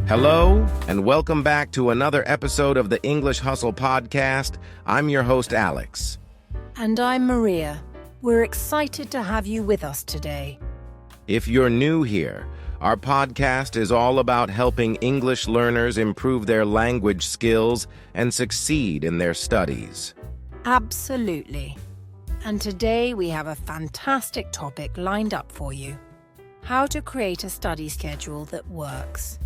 Hello, and welcome back to another episode of the English Hustle podcast. I'm your host, Alex. And I'm Maria. We're excited to have you with us today. If you're new here, our podcast is all about helping English learners improve their language skills and succeed in their studies. Absolutely. And today we have a fantastic topic lined up for you: how to create a study schedule that works.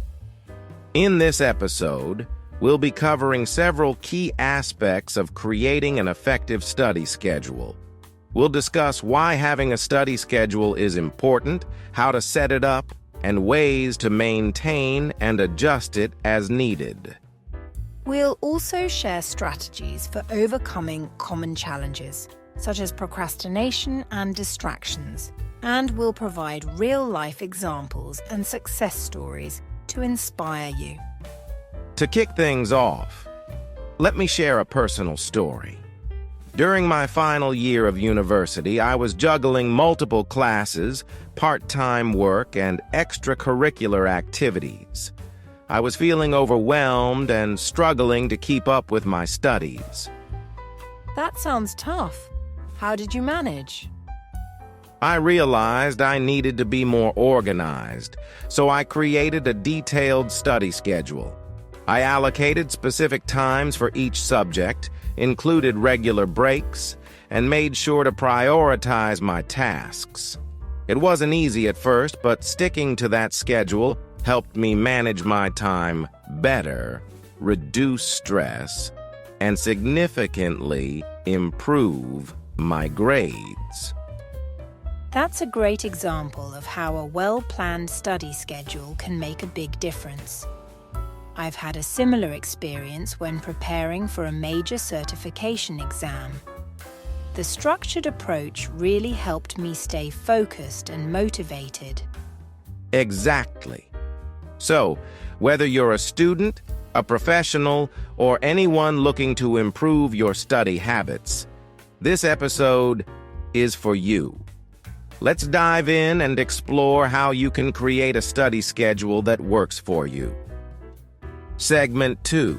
In this episode, we'll be covering several key aspects of creating an effective study schedule. We'll discuss why having a study schedule is important, how to set it up, and ways to maintain and adjust it as needed. We'll also share strategies for overcoming common challenges, such as procrastination and distractions, and we'll provide real-life examples and success stories to inspire you. To kick things off, let me share a personal story. During my final year of university, I was juggling multiple classes, part-time work, and extracurricular activities. I was feeling overwhelmed and struggling to keep up with my studies. That sounds tough. How did you manage? I realized I needed to be more organized, so I created a detailed study schedule. I allocated specific times for each subject, included regular breaks, and made sure to prioritize my tasks. It wasn't easy at first, but sticking to that schedule helped me manage my time better, reduce stress, and significantly improve my grades. That's a great example of how a well-planned study schedule can make a big difference. I've had a similar experience when preparing for a major certification exam. The structured approach really helped me stay focused and motivated. Exactly. So, whether you're a student, a professional, or anyone looking to improve your study habits, this episode is for you. Let's dive in and explore how you can create a study schedule that works for you. Segment 2.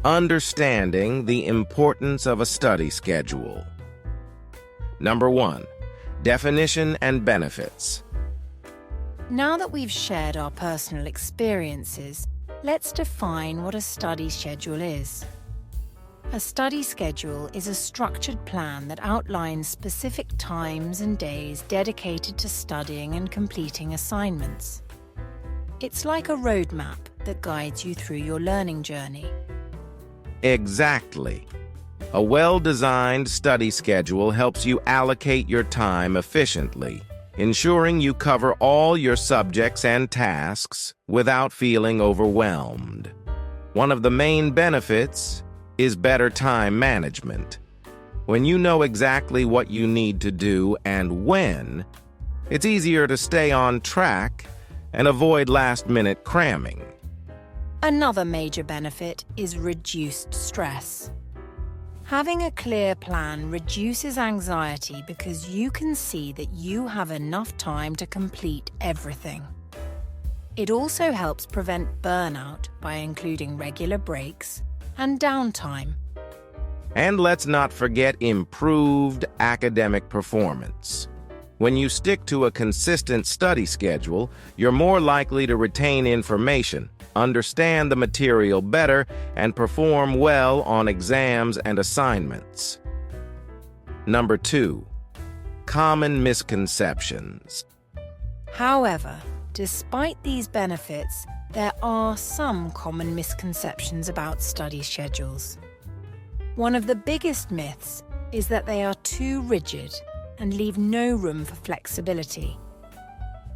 Understanding the importance of a study schedule. Number 1. Definition and benefits. Now that we've shared our personal experiences, let's define what a study schedule is. A study schedule is a structured plan that outlines specific times and days dedicated to studying and completing assignments. It's like a roadmap that guides you through your learning journey. Exactly. A well-designed study schedule helps you allocate your time efficiently, ensuring you cover all your subjects and tasks without feeling overwhelmed. One of the main benefits is better time management. When you know exactly what you need to do and when, it's easier to stay on track and avoid last-minute cramming. Another major benefit is reduced stress. Having a clear plan reduces anxiety because you can see that you have enough time to complete everything. It also helps prevent burnout by including regular breaks and downtime. And let's not forget improved academic performance. When you stick to a consistent study schedule, you're more likely to retain information, understand the material better, and perform well on exams and assignments. Number 2. Common misconceptions. However, despite these benefits, there are some common misconceptions about study schedules. One of the biggest myths is that they are too rigid and leave no room for flexibility.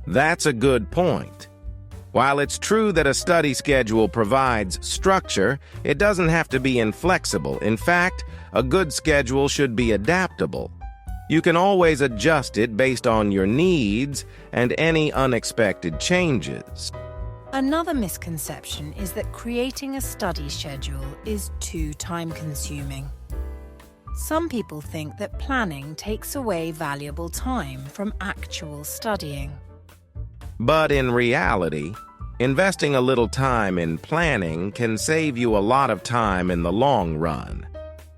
That's a good point. While it's true that a study schedule provides structure, it doesn't have to be inflexible. In fact, a good schedule should be adaptable. You can always adjust it based on your needs and any unexpected changes. Another misconception is that creating a study schedule is too time-consuming. Some people think that planning takes away valuable time from actual studying. But in reality, Investing a little time in planning can save you a lot of time in the long run.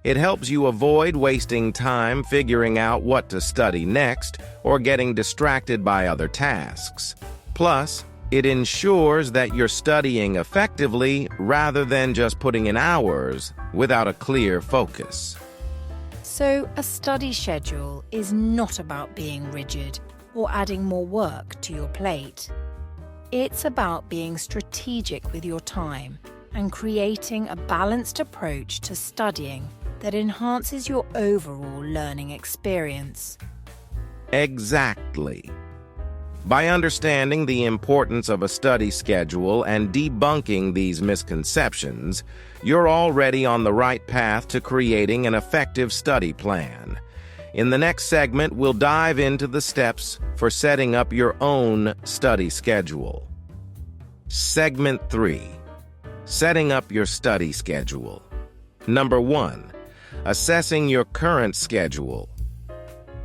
It helps you avoid wasting time figuring out what to study next or getting distracted by other tasks. Plus, it ensures that you're studying effectively rather than just putting in hours without a clear focus. So, a study schedule is not about being rigid or adding more work to your plate. It's about being strategic with your time and creating a balanced approach to studying that enhances your overall learning experience. Exactly. By understanding the importance of a study schedule and debunking these misconceptions, you're already on the right path to creating an effective study plan. In the next segment, we'll dive into the steps for setting up your own study schedule. Segment 3. Setting up your study schedule. Number 1. Assessing your current schedule.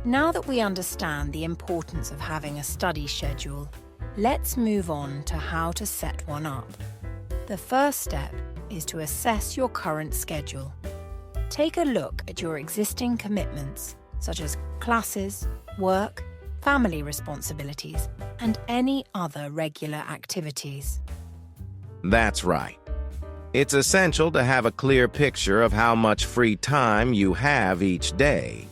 Now that we understand the importance of having a study schedule, let's move on to how to set one up. The first step is to assess your current schedule. Take a look at your existing commitments, such as classes, work, family responsibilities, and any other regular activities. That's right. It's essential to have a clear picture of how much free time you have each day.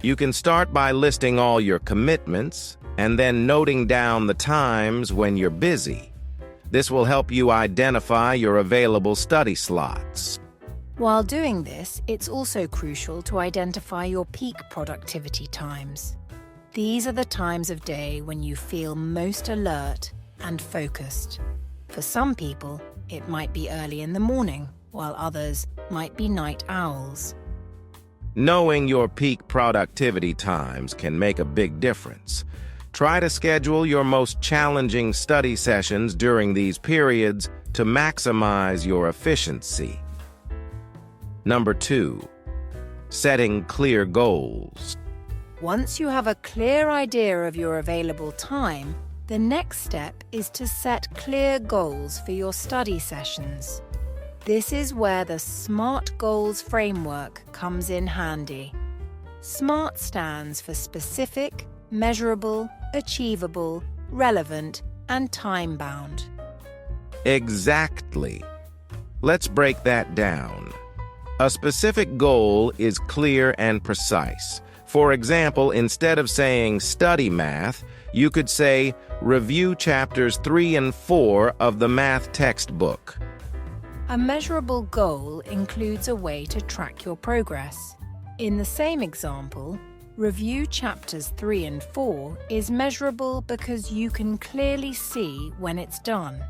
You can start by listing all your commitments and then noting down the times when you're busy. This will help you identify your available study slots. While doing this, it's also crucial to identify your peak productivity times. These are the times of day when you feel most alert and focused. For some people, it might be early in the morning, while others might be night owls. Knowing your peak productivity times can make a big difference. Try to schedule your most challenging study sessions during these periods to maximize your efficiency. Number 2. Setting clear goals. Once you have a clear idea of your available time, the next step is to set clear goals for your study sessions. This is where the SMART goals framework comes in handy. SMART stands for specific, measurable, achievable, relevant, and time-bound. Exactly. Let's break that down. A specific goal is clear and precise. For example, instead of saying study math, you could say review chapters 3 and 4 of the math textbook. A measurable goal includes a way to track your progress. In the same example, review chapters 3 and 4 is measurable because you can clearly see when it's done.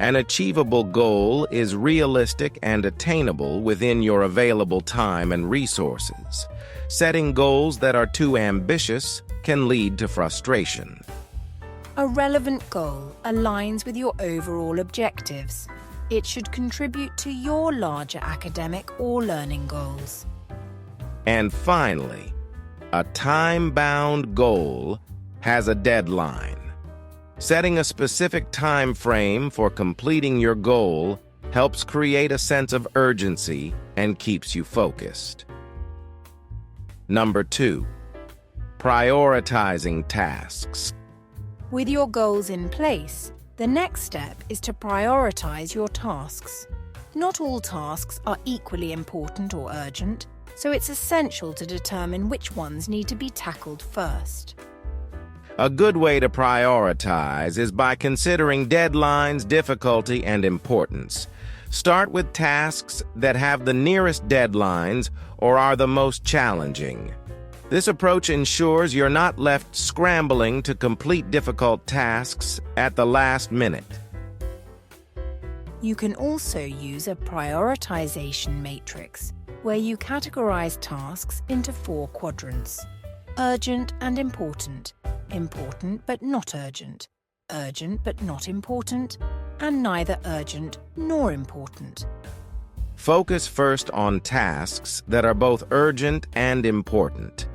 An achievable goal is realistic and attainable within your available time and resources. Setting goals that are too ambitious can lead to frustration. A relevant goal aligns with your overall objectives. It should contribute to your larger academic or learning goals. And finally, a time-bound goal has a deadline. Setting a specific time frame for completing your goal helps create a sense of urgency and keeps you focused. Number 2. Prioritizing tasks. With your goals in place, the next step is to prioritize your tasks. Not all tasks are equally important or urgent, so it's essential to determine which ones need to be tackled first. A good way to prioritize is by considering deadlines, difficulty, and importance. Start with tasks that have the nearest deadlines or are the most challenging. This approach ensures you're not left scrambling to complete difficult tasks at the last minute. You can also use a prioritization matrix, where you categorize tasks into 4 quadrants: urgent and important, important but not urgent, urgent but not important, and neither urgent nor important. Focus first on tasks that are both urgent and important.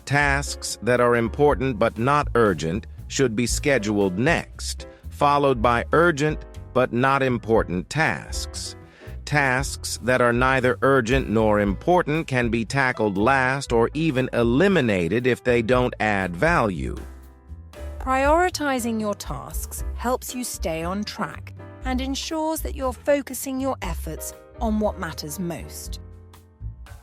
Tasks that are important but not urgent should be scheduled next, followed by urgent but not important tasks. Tasks that are neither urgent nor important can be tackled last or even eliminated if they don't add value. Prioritizing your tasks helps you stay on track and ensures that you're focusing your efforts on what matters most.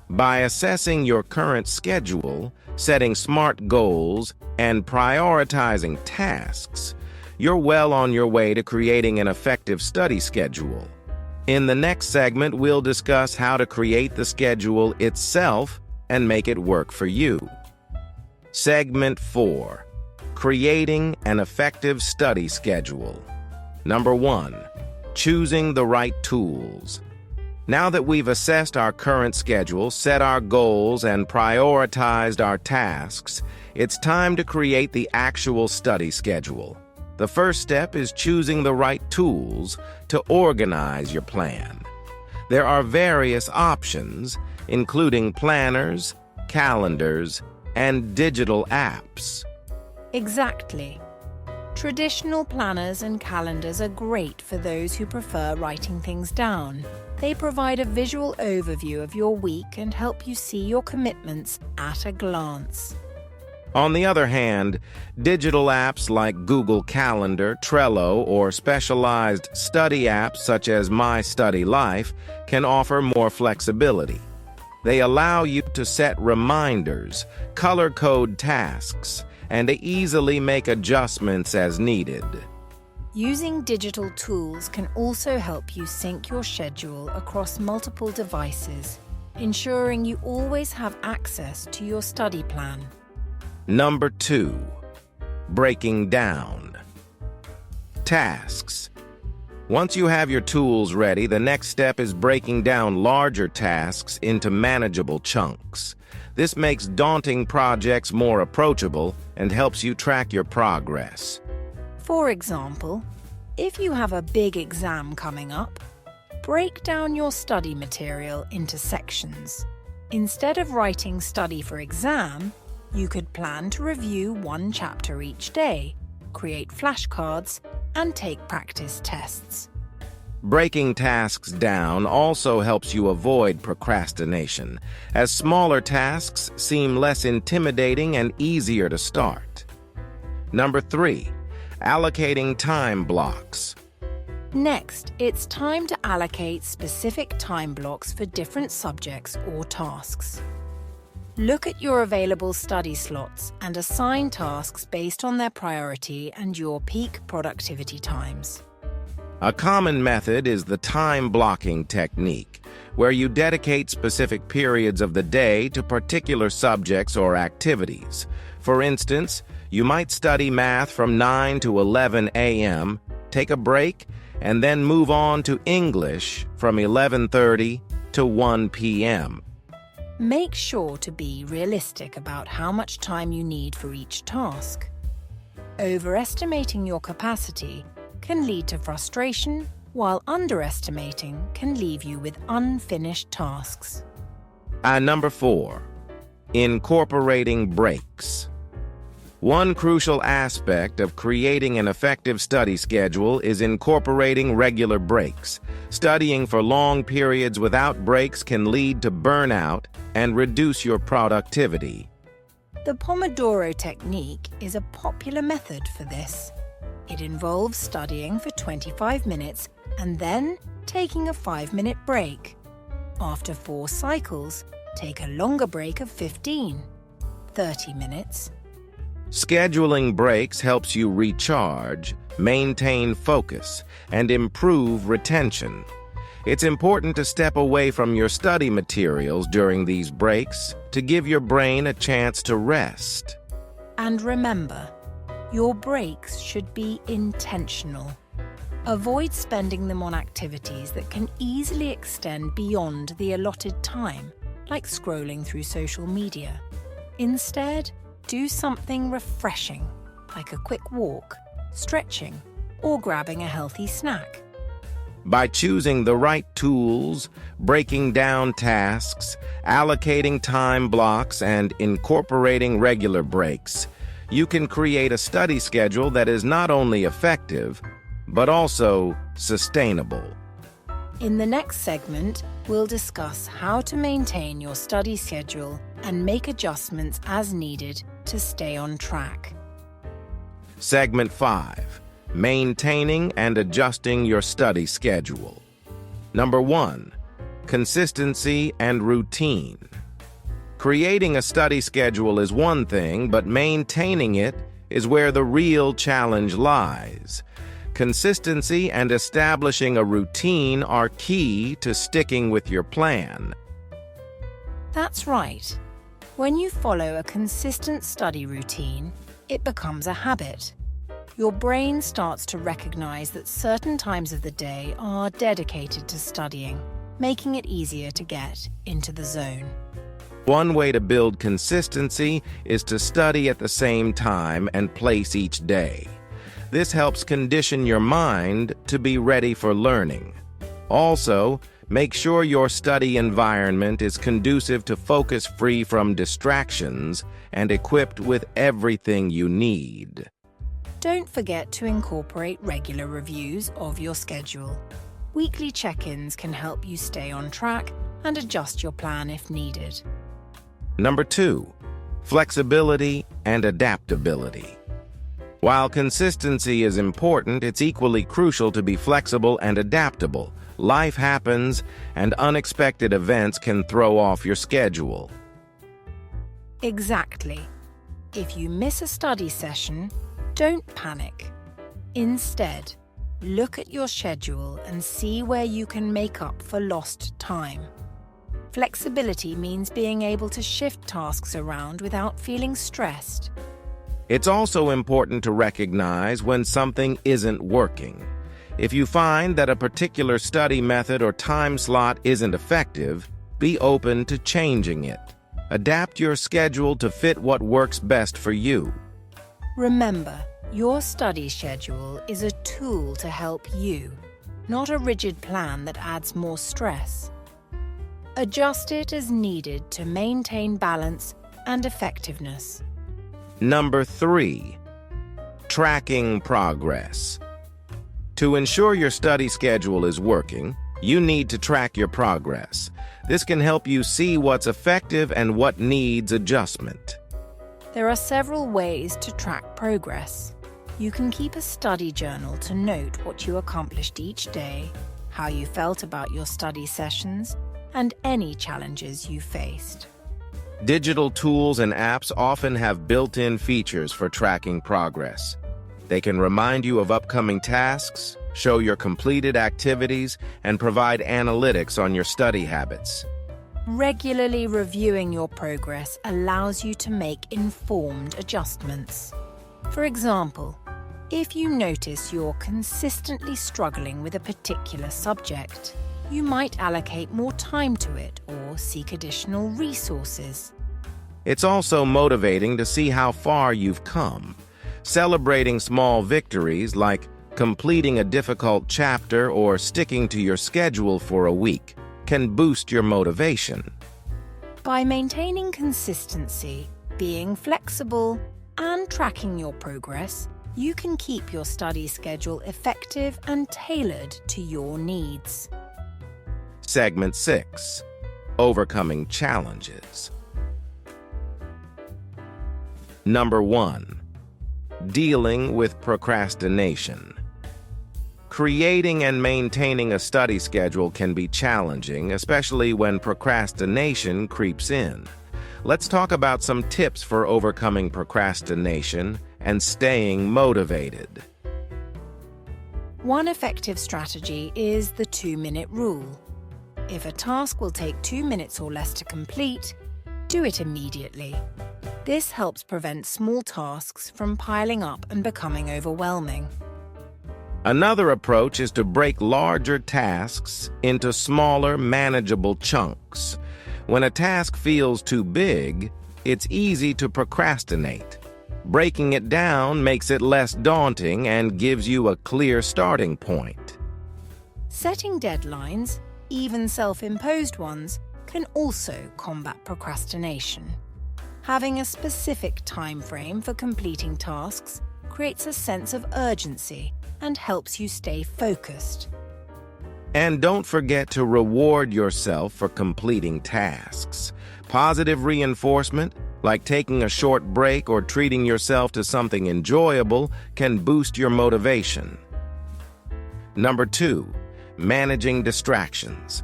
By assessing your current schedule, setting SMART goals, and prioritizing tasks, you're well on your way to creating an effective study schedule. In the next segment, we'll discuss how to create the schedule itself and make it work for you. Segment 4. Creating an effective study schedule. Number 1. Choosing the right tools. Now that we've assessed our current schedule, set our goals, and prioritized our tasks, it's time to create the actual study schedule. The first step is choosing the right tools to organize your plan. There are various options, including planners, calendars, and digital apps. Exactly. Traditional planners and calendars are great for those who prefer writing things down. They provide a visual overview of your week and help you see your commitments at a glance. On the other hand, digital apps like Google Calendar, Trello, or specialized study apps such as My Study Life can offer more flexibility. They allow you to set reminders, color-code tasks, and to easily make adjustments as needed. Using digital tools can also help you sync your schedule across multiple devices, ensuring you always have access to your study plan. Number 2. Breaking down. Tasks. Once you have your tools ready, the next step is breaking down larger tasks into manageable chunks. This makes daunting projects more approachable and helps you track your progress. For example, if you have a big exam coming up, break down your study material into sections. Instead of writing study for exam, you could plan to review one chapter each day, create flashcards, and take practice tests. Breaking tasks down also helps you avoid procrastination, as smaller tasks seem less intimidating and easier to start. Number 3. Allocating time blocks. Next, it's time to allocate specific time blocks for different subjects or tasks. Look at your available study slots and assign tasks based on their priority and your peak productivity times. A common method is the time blocking technique, where you dedicate specific periods of the day to particular subjects or activities. For instance, you might study math from 9 to 11 a.m., take a break, and then move on to English from 11:30 to 1 p.m. Make sure to be realistic about how much time you need for each task. Overestimating your capacity can lead to frustration, while underestimating can leave you with unfinished tasks. Number 4. Incorporating breaks. One crucial aspect of creating an effective study schedule is incorporating regular breaks. Studying for long periods without breaks can lead to burnout and reduce your productivity. The Pomodoro technique is a popular method for this. It involves studying for 25 minutes and then taking a 5-minute break. After 4 cycles, take a longer break of 15, 30 minutes. Scheduling breaks helps you recharge, maintain focus, and improve retention. It's important to step away from your study materials during these breaks to give your brain a chance to rest. And remember, your breaks should be intentional. Avoid spending them on activities that can easily extend beyond the allotted time, like scrolling through social media. Instead, do something refreshing, like a quick walk, stretching, or grabbing a healthy snack. By choosing the right tools, breaking down tasks, allocating time blocks, and incorporating regular breaks, you can create a study schedule that is not only effective, but also sustainable. In the next segment, we'll discuss how to maintain your study schedule and make adjustments as needed to stay on track. Segment 5. Maintaining and adjusting your study schedule. Number 1. Consistency and routine. Creating a study schedule is one thing, but maintaining it is where the real challenge lies. Consistency and establishing a routine are key to sticking with your plan. That's right. When you follow a consistent study routine, it becomes a habit. Your brain starts to recognize that certain times of the day are dedicated to studying, making it easier to get into the zone. One way to build consistency is to study at the same time and place each day. This helps condition your mind to be ready for learning. Also, make sure your study environment is conducive to focus free from distractions and equipped with everything you need. Don't forget to incorporate regular reviews of your schedule. Weekly check-ins can help you stay on track and adjust your plan if needed. Number 2. Flexibility and adaptability. While consistency is important, it's equally crucial to be flexible and adaptable. Life happens, and unexpected events can throw off your schedule. Exactly. If you miss a study session, don't panic. Instead, look at your schedule and see where you can make up for lost time. Flexibility means being able to shift tasks around without feeling stressed. It's also important to recognize when something isn't working. If you find that a particular study method or time slot isn't effective, be open to changing it. Adapt your schedule to fit what works best for you. Remember, your study schedule is a tool to help you, not a rigid plan that adds more stress. Adjust it as needed to maintain balance and effectiveness. Number 3. Tracking progress. To ensure your study schedule is working, you need to track your progress. This can help you see what's effective and what needs adjustment. There are several ways to track progress. You can keep a study journal to note what you accomplished each day, how you felt about your study sessions, and any challenges you faced. Digital tools and apps often have built-in features for tracking progress. They can remind you of upcoming tasks, show your completed activities, and provide analytics on your study habits. Regularly reviewing your progress allows you to make informed adjustments. For example, if you notice you're consistently struggling with a particular subject, you might allocate more time to it or seek additional resources. It's also motivating to see how far you've come. Celebrating small victories like completing a difficult chapter or sticking to your schedule for a week can boost your motivation. By maintaining consistency, being flexible, and tracking your progress, you can keep your study schedule effective and tailored to your needs. Segment 6. Overcoming challenges. Number 1. Dealing with procrastination. Creating and maintaining a study schedule can be challenging, especially when procrastination creeps in. Let's talk about some tips for overcoming procrastination and staying motivated. One effective strategy is the 2-minute rule. If a task will take 2 minutes or less to complete, do it immediately. This helps prevent small tasks from piling up and becoming overwhelming. Another approach is to break larger tasks into smaller, manageable chunks. When a task feels too big, it's easy to procrastinate. Breaking it down makes it less daunting and gives you a clear starting point. Setting deadlines, even self-imposed ones, can also combat procrastination. Having a specific time frame for completing tasks creates a sense of urgency and helps you stay focused. And don't forget to reward yourself for completing tasks. Positive reinforcement, like taking a short break or treating yourself to something enjoyable, can boost your motivation. Number 2, managing distractions.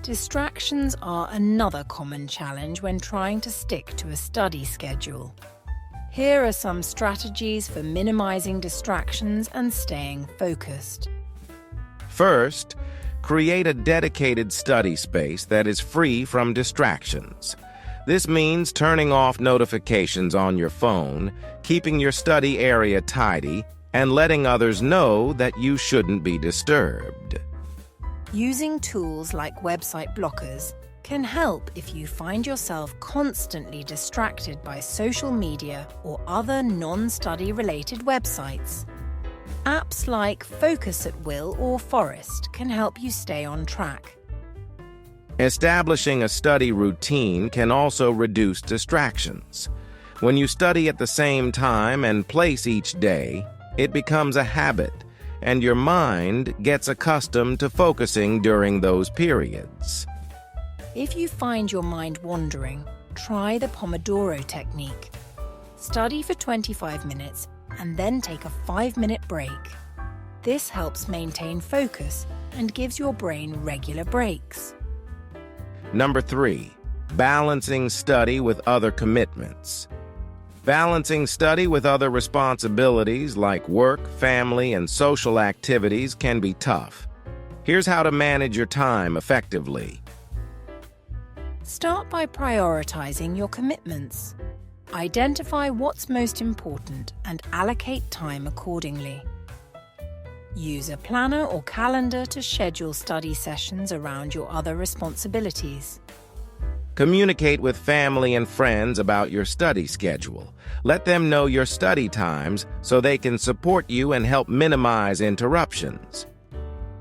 Distractions are another common challenge when trying to stick to a study schedule. Here are some strategies for minimizing distractions and staying focused. First, create a dedicated study space that is free from distractions. This means turning off notifications on your phone, keeping your study area tidy, and letting others know that you shouldn't be disturbed. Using tools like website blockers can help if you find yourself constantly distracted by social media or other non-study related websites. Apps like Focus at Will or Forest can help you stay on track. Establishing a study routine can also reduce distractions. When you study at the same time and place each day, it becomes a habit, and your mind gets accustomed to focusing during those periods. If you find your mind wandering, try the Pomodoro technique. Study for 25 minutes and then take a 5-minute break. This helps maintain focus and gives your brain regular breaks. Number 3, balancing study with other commitments. Balancing study with other responsibilities like work, family, and social activities can be tough. Here's how to manage your time effectively. Start by prioritizing your commitments. Identify what's most important and allocate time accordingly. Use a planner or calendar to schedule study sessions around your other responsibilities. Communicate with family and friends about your study schedule. Let them know your study times so they can support you and help minimize interruptions.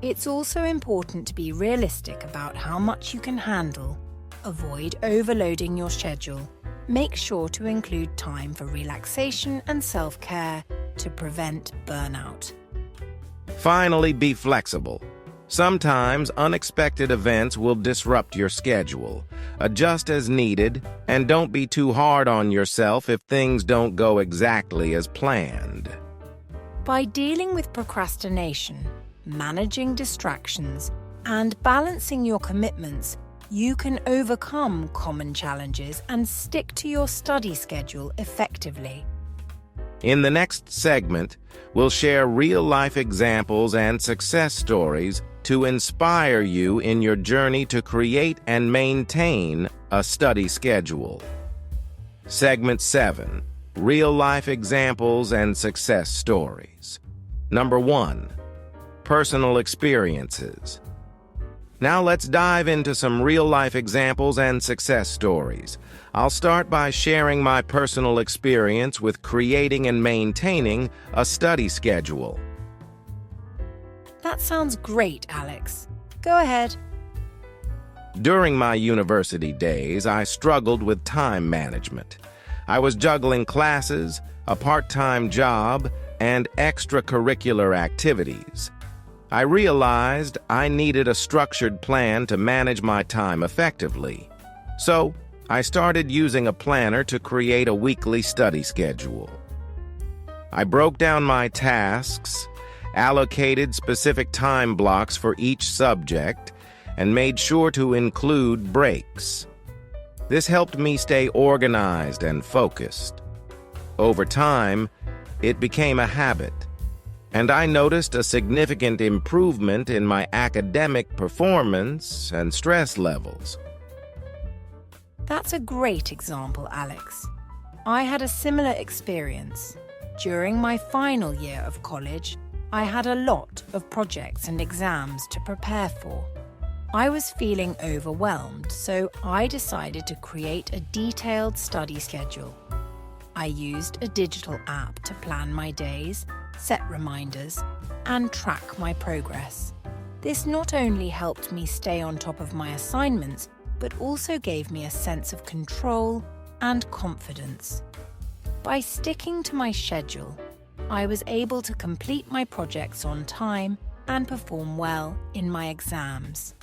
It's also important to be realistic about how much you can handle. Avoid overloading your schedule. Make sure to include time for relaxation and self-care to prevent burnout. Finally, be flexible. Sometimes unexpected events will disrupt your schedule. Adjust as needed, and don't be too hard on yourself if things don't go exactly as planned. By dealing with procrastination, managing distractions, and balancing your commitments, you can overcome common challenges and stick to your study schedule effectively. In the next segment, we'll share real-life examples and success stories to inspire you in your journey to create and maintain a study schedule. Segment 7, Real-Life Examples and Success Stories. Number 1, Personal Experiences. Now let's dive into some real-life examples and success stories. I'll start by sharing my personal experience with creating and maintaining a study schedule. That sounds great, Alex. Go ahead. During my university days, I struggled with time management. I was juggling classes, a part-time job, and extracurricular activities. I realized I needed a structured plan to manage my time effectively. So, I started using a planner to create a weekly study schedule. I broke down my tasks, allocated specific time blocks for each subject, and made sure to include breaks. This helped me stay organized and focused. Over time, it became a habit, and I noticed a significant improvement in my academic performance and stress levels. That's a great example, Alex. I had a similar experience. During my final year of college, I had a lot of projects and exams to prepare for. I was feeling overwhelmed, so I decided to create a detailed study schedule. I used a digital app to plan my days, set reminders, and track my progress. This not only helped me stay on top of my assignments, but also gave me a sense of control and confidence. By sticking to my schedule, I was able to complete my projects on time and perform well in my exams.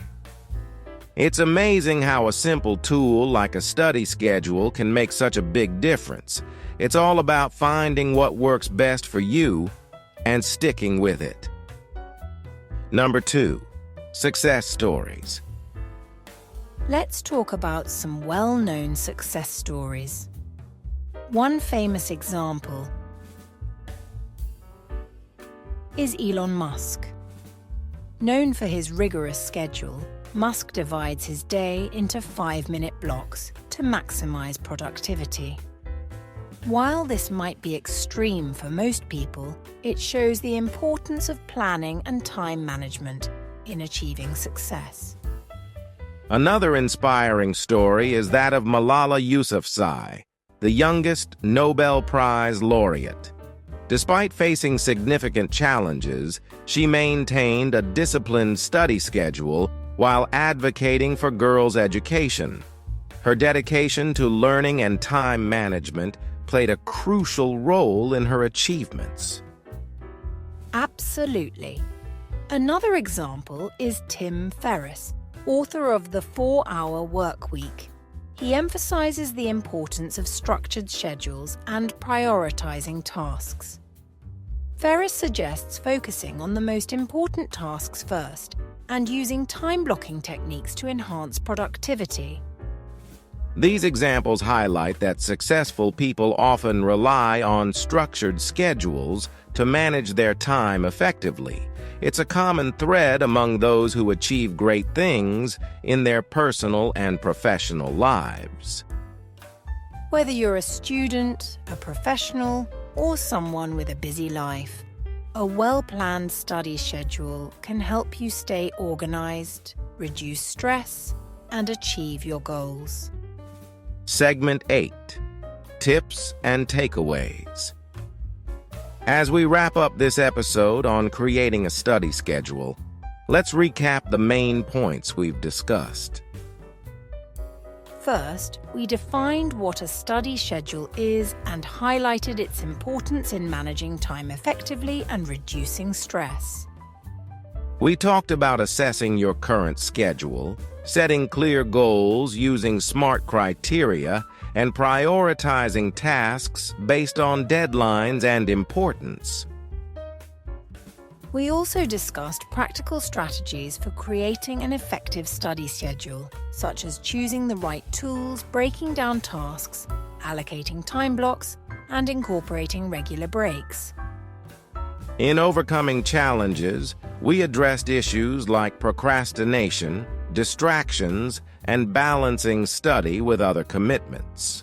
It's amazing how a simple tool like a study schedule can make such a big difference. It's all about finding what works best for you and sticking with it. Number 2, success stories. Let's talk about some well-known success stories. One famous example is Elon Musk. Known for his rigorous schedule, Musk divides his day into 5-minute blocks to maximize productivity. While this might be extreme for most people, it shows the importance of planning and time management in achieving success. Another inspiring story is that of Malala Yousafzai, the youngest Nobel Prize laureate. Despite facing significant challenges, she maintained a disciplined study schedule while advocating for girls' education. Her dedication to learning and time management played a crucial role in her achievements. Absolutely. Another example is Tim Ferriss, author of The 4-Hour Workweek. He emphasizes the importance of structured schedules and prioritizing tasks. Ferriss suggests focusing on the most important tasks first and using time-blocking techniques to enhance productivity. These examples highlight that successful people often rely on structured schedules to manage their time effectively. It's a common thread among those who achieve great things in their personal and professional lives. Whether you're a student, a professional, or someone with a busy life, a well-planned study schedule can help you stay organized, reduce stress, and achieve your goals. Segment 8. Tips and Takeaways. As we wrap up this episode on creating a study schedule, let's recap the main points we've discussed. First, we defined what a study schedule is and highlighted its importance in managing time effectively and reducing stress. We talked about assessing your current schedule, setting clear goals using SMART criteria, and prioritizing tasks based on deadlines and importance. We also discussed practical strategies for creating an effective study schedule, such as choosing the right tools, breaking down tasks, allocating time blocks, and incorporating regular breaks. In overcoming challenges, we addressed issues like procrastination, distractions, and balancing study with other commitments.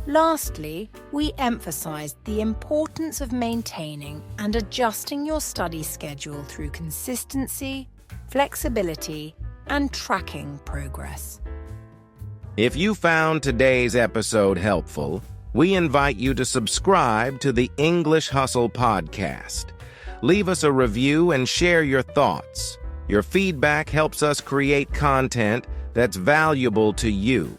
Lastly, we emphasized the importance of maintaining and adjusting your study schedule through consistency, flexibility, and tracking progress. If you found today's episode helpful, we invite you to subscribe to the English Hustle podcast. Leave us a review and share your thoughts. Your feedback helps us create content that's valuable to you.